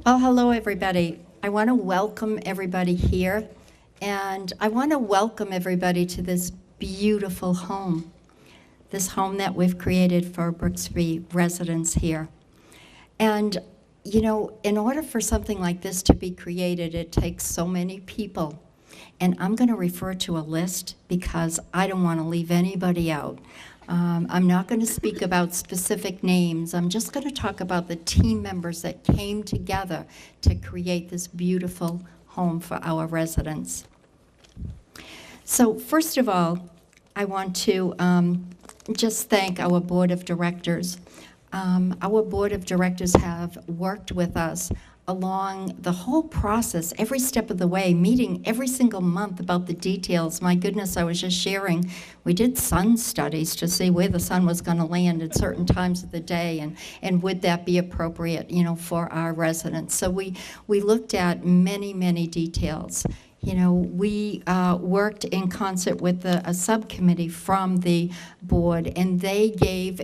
Well, hello, everybody. I want to welcome everybody here, and I want to welcome everybody to this beautiful home, this home that we've created for Brooksby residents here. And, you know, in order for something like this to be created, it takes so many people. And I'm going to refer to a list because I don't want to leave anybody out. I'm not going to speak about specific names. I'm just going to talk about the team members that came together to create this beautiful home for our residents. So first of all, I want to just thank our board of directors. Our board of directors have worked with us along the whole process, every step of the way, meeting every single month about the details. My goodness, I was just sharing, we did sun studies to see where the sun was going to land at certain times of the day, and would that be appropriate, you know, for our residents. So we looked at many, many details. You know, we worked in concert with a subcommittee from the board, and they gave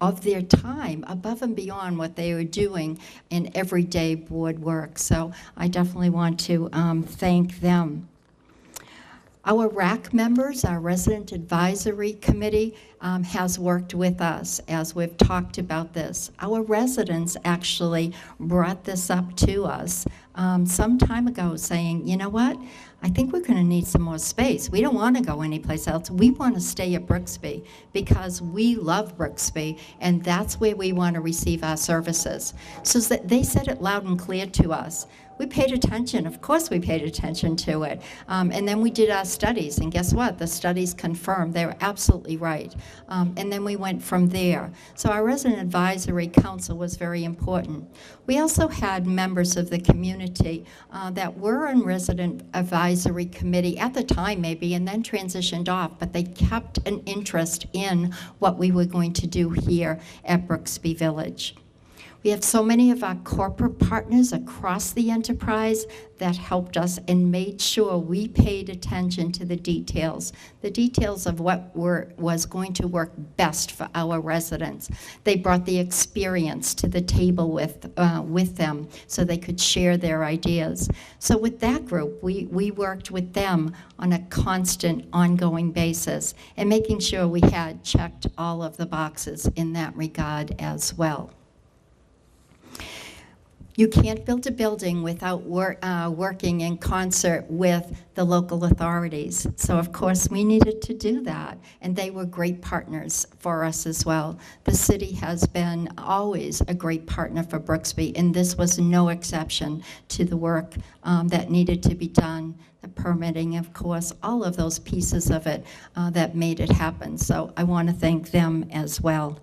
of their time above and beyond what they were doing in everyday board work. So I definitely want to thank them. Our RAC members, our Resident Advisory Committee, has worked with us as we've talked about this. Our residents actually brought this up to us some time ago saying, you know what, I think we're going to need some more space. We don't want to go anyplace else. We want to stay at Brooksby because we love Brooksby, and that's where we want to receive our services. So they said it loud and clear to us. We paid attention. Of course we paid attention to it. And then we did our studies, and guess what? The studies confirmed they were absolutely right. And then we went from there. So our Resident Advisory Council was very important. We also had members of the community that were on Resident Advisory Committee at the time maybe, and then transitioned off, but they kept an interest in what we were going to do here at Brooksby Village. We have so many of our corporate partners across the enterprise that helped us and made sure we paid attention to the details of what was going to work best for our residents. They brought the experience to the table with them so they could share their ideas. So with that group, we worked with them on a constant, ongoing basis and making sure we had checked all of the boxes in that regard as well. You can't build a building without working in concert with the local authorities. So of course we needed to do that, and they were great partners for us as well. The city has been always a great partner for Brooksby, and this was no exception to the work that needed to be done, the permitting, of course, all of those pieces of it that made it happen. So I want to thank them as well.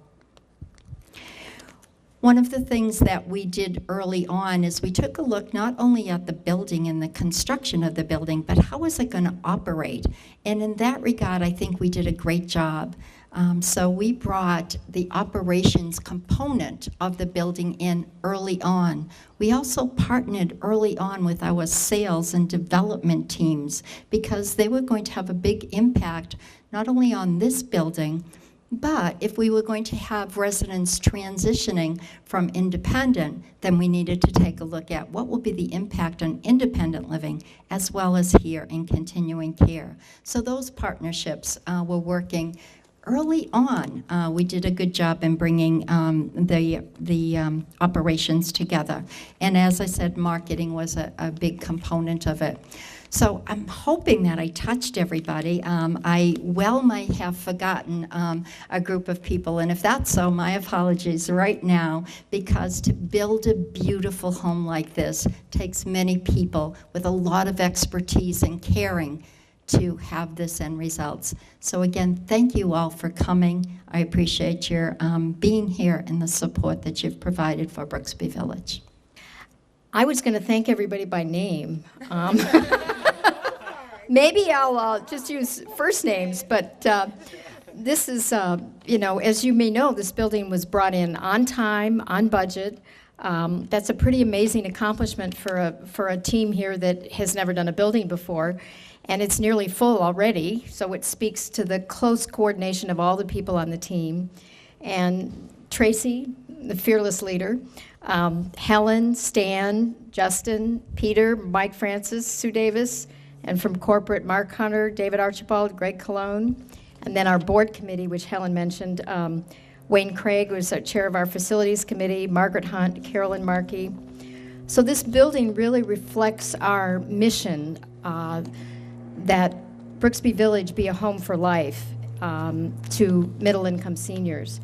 One of the things that we did early on is we took a look not only at the building and the construction of the building, but how is it going to operate? And in that regard, I think we did a great job. So we brought the operations component of the building in early on. We also partnered early on with our sales and development teams because they were going to have a big impact not only on this building, but if we were going to have residents transitioning from independent, then we needed to take a look at what will be the impact on independent living as well as here in continuing care. So those partnerships were working early on. We did a good job in bringing the operations together. And as I said, marketing was a big component of it. So I'm hoping that I touched everybody. I well might have forgotten a group of people, and if that's so, my apologies right now, because to build a beautiful home like this takes many people with a lot of expertise and caring to have this end results. So again, thank you all for coming. I appreciate your being here and the support that you've provided for Brooksby Village. I was going to thank everybody by name. Maybe I'll just use first names, but this is, you know, as you may know, this building was brought in on time, on budget. That's a pretty amazing accomplishment for a team here that has never done a building before. And it's nearly full already, so it speaks to the close coordination of all the people on the team. And Tracy, the fearless leader, Helen, Stan, Justin, Peter, Mike Francis, Sue Davis, and from corporate, Mark Hunter, David Archibald, Greg Colon, and then our board committee, which Helen mentioned, Wayne Craig was our chair of our facilities committee, Margaret Hunt, Carolyn Markey. So this building really reflects our mission that Brooksby Village be a home for life to middle-income seniors.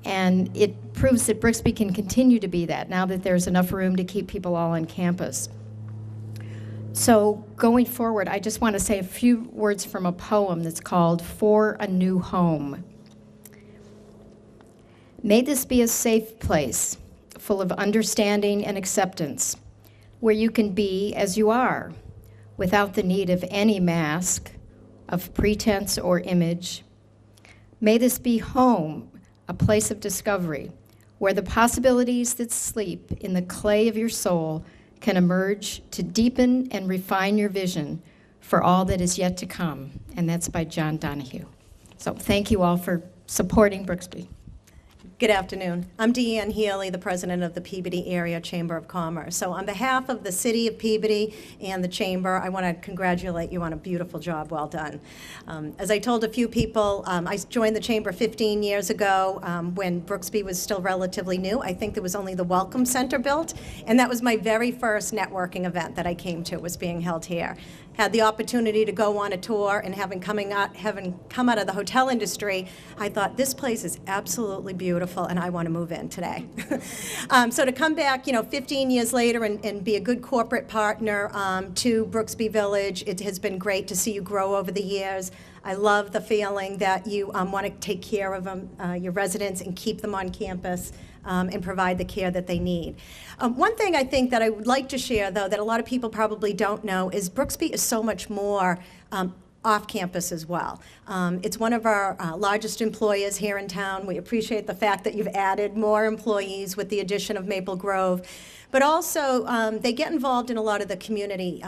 And it proves that Brooksby can continue to be that now that there's enough room to keep people all on campus. So going forward, I just want to say a few words from a poem that's called For a New Home. May this be a safe place, full of understanding and acceptance, where you can be as you are, without the need of any mask, of pretense or image. May this be home, a place of discovery, where the possibilities that sleep in the clay of your soul can emerge to deepen and refine your vision for all that is yet to come. And that's by John Donahue. So thank you all for supporting Brooksby. Good afternoon. I'm Deanne Healy, the president of the Peabody Area Chamber of Commerce. So on behalf of the city of Peabody and the chamber, I want to congratulate you on a beautiful job. Well done. As I told a few people, I joined the chamber 15 years ago when Brooksby was still relatively new. I think there was only the Welcome Center built, and that was my very first networking event that I came to, was being held here. Had the opportunity to go on a tour, and having come out of the hotel industry, I thought this place is absolutely beautiful, and I want to move in today. So to come back, 15 years later and be a good corporate partner to Brooksby Village, it has been great to see you grow over the years. I love the feeling that you want to take care of your residents and keep them on campus and provide the care that they need. One thing I think that I would like to share, though, that a lot of people probably don't know, is Brooksby is so much more off campus as well. It's one of our largest employers here in town. We appreciate the fact that you've added more employees with the addition of Maple Grove. But also, they get involved in a lot of the community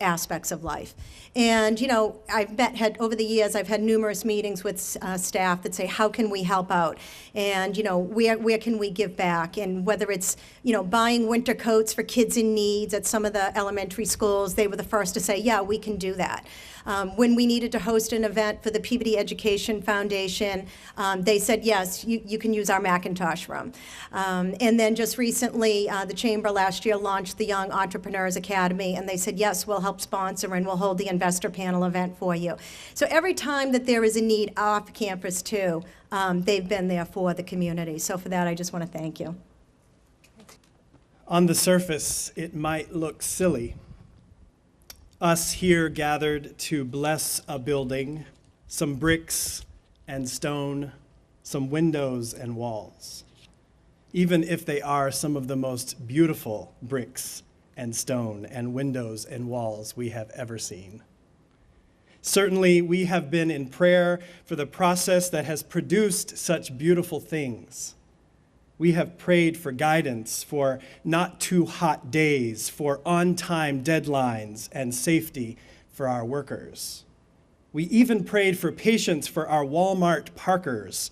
aspects of life. And, over the years, I've had numerous meetings with staff that say, how can we help out? And, where can we give back? And whether it's, buying winter coats for kids in needs at some of the elementary schools, they were the first to say, yeah, we can do that. When we needed to host an event for the Peabody Education Foundation, they said, yes, you can use our Macintosh room. And then just recently, the Chamber last year launched the Young Entrepreneurs Academy, and they said, yes, we'll help sponsor and we'll hold the investor panel event for you. So every time that there is a need off campus too, they've been there for the community. So for that, I just want to thank you. On the surface, it might look silly. Us here gathered to bless a building, some bricks and stone, some windows and walls, even if they are some of the most beautiful bricks and stone and windows and walls we have ever seen. Certainly, we have been in prayer for the process that has produced such beautiful things. We have prayed for guidance, for not too hot days, for on-time deadlines, and safety for our workers. We even prayed for patience for our Walmart parkers,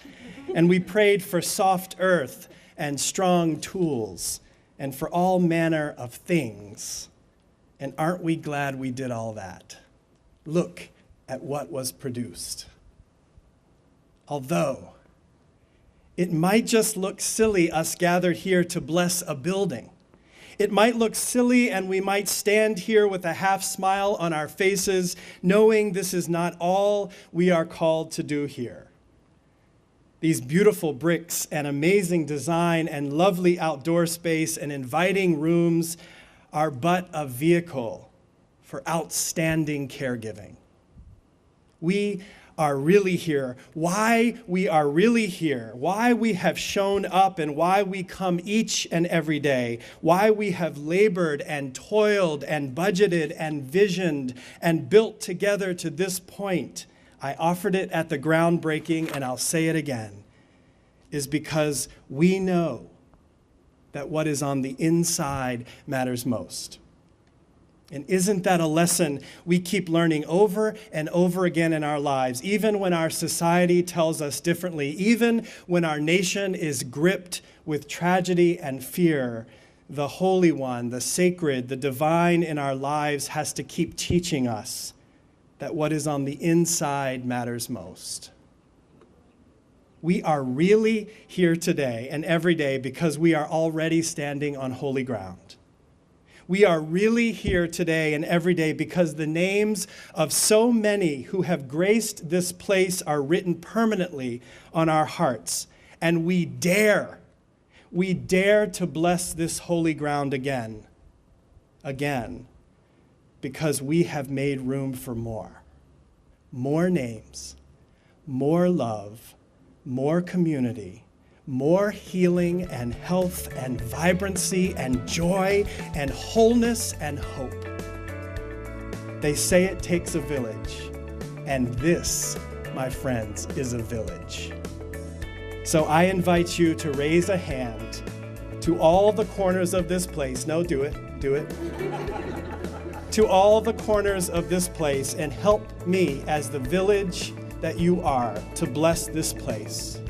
and we prayed for soft earth and strong tools, and for all manner of things. And aren't we glad we did all that? Look at what was produced. Although, it might just look silly, us gathered here to bless a building. It might look silly, and we might stand here with a half smile on our faces, knowing this is not all we are called to do here. These beautiful bricks and amazing design and lovely outdoor space and inviting rooms are but a vehicle for outstanding caregiving. We are really here, why we are really here, why we have shown up and why we come each and every day, why we have labored and toiled and budgeted and visioned and built together to this point. I offered it at the groundbreaking, and I'll say it again, is because we know that what is on the inside matters most. And isn't that a lesson we keep learning over and over again in our lives, even when our society tells us differently, even when our nation is gripped with tragedy and fear? The Holy One, the sacred, the divine in our lives has to keep teaching us that what is on the inside matters most. We are really here today and every day because we are already standing on holy ground. We are really here today and every day because the names of so many who have graced this place are written permanently on our hearts. And we dare to bless this holy ground again, because we have made room for more. More names, more love, more community, more healing and health and vibrancy and joy and wholeness and hope. They say it takes a village, and this, my friends, is a village. So I invite you to raise a hand to all the corners of this place. No, do it. To all the corners of this place and help me as the village that you are to bless this place.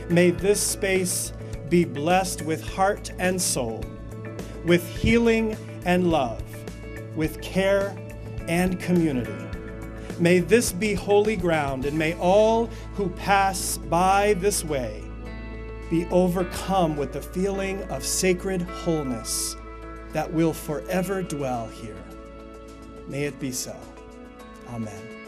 May this space be blessed with heart and soul, with healing and love, with care and community. May this be holy ground, and may all who pass by this way be overcome with the feeling of sacred wholeness that will forever dwell here. May it be so. Amen.